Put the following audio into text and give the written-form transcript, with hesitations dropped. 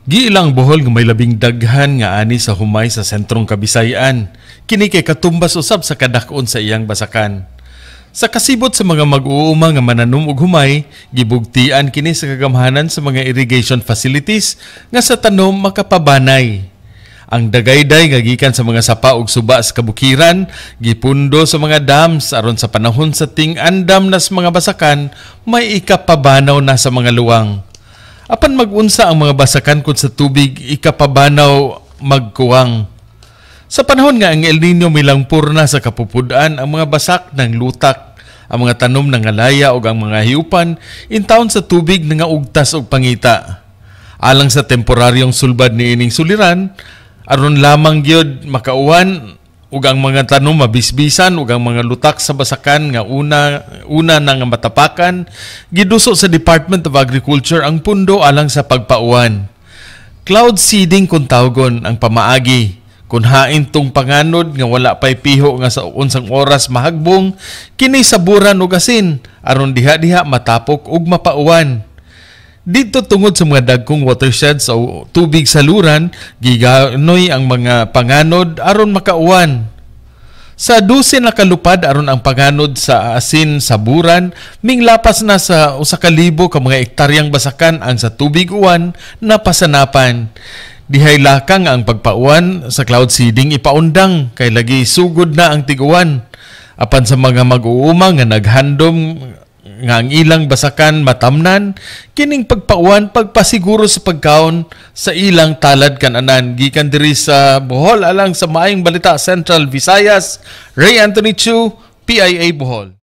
Giilang Bohol nga may labing daghan nga ani sa humay sa sentrong Kabisayan. Kini kay katumbas usab sa kadakon sa iyang basakan. Sa kasibot sa mga mag-uuma nga mananom og humay, gibugtian kini sa kagamhanan sa mga irrigation facilities nga sa tanom makapabanay. Ang dagayday nga gikan sa mga sapa ug suba sa kabukiran, gipundo sa mga dams aron sa panahon sa ting-andam na sa mga basakan, may ikapabanaw na sa mga luwang. Apan mag-unsa ang mga basakan kung sa tubig ikapabanaw magkuwang. Sa panahon nga ang El Nino milangpur na sa kapupudan, ang mga basak ng lutak, ang mga tanom ng alaya o ang mga hiupan, intawon sa tubig nga ugtas o pangita. Alang sa temporaryong sulbad ni ining suliran, aron lamang gyud makauwan ug ang mga tanom mabisbisan ug ang mga lutak sa basakan nga una na nga matapakan, giduso sa Department of Agriculture ang pundo alang sa pagpauwan. Cloud seeding kung tawgon ang pamaagi. Kung hain tong panganod nga wala pay piho nga sa unsang oras mahagbong, kini saburan ug asin aron diha-diha matapok ug mapauwan. Dito tungod sa mga dagkong watersheds o tubig sa luran, giganoy ang mga panganod aron makauwan. Sa 12 na kalupad aron ang panganod sa asin sa buran, minglapas na sa 1,000 ka mga ektaryang basakan ang sa tubig uwan na pasanapan. Dihay lakang ang pagpauwan sa cloud seeding ipaundang kay lagi sugod na ang tiguan. Apan sa mga mag-uuma nga naghandom nga ang ilang basakan matamnan, kining pagpauwan pagpasiguro sa pagkaon sa ilang talad kananan. Gikan diri sa Bohol alang sa Maayong Balita Central Visayas, Ray Anthony Chu, PIA Bohol.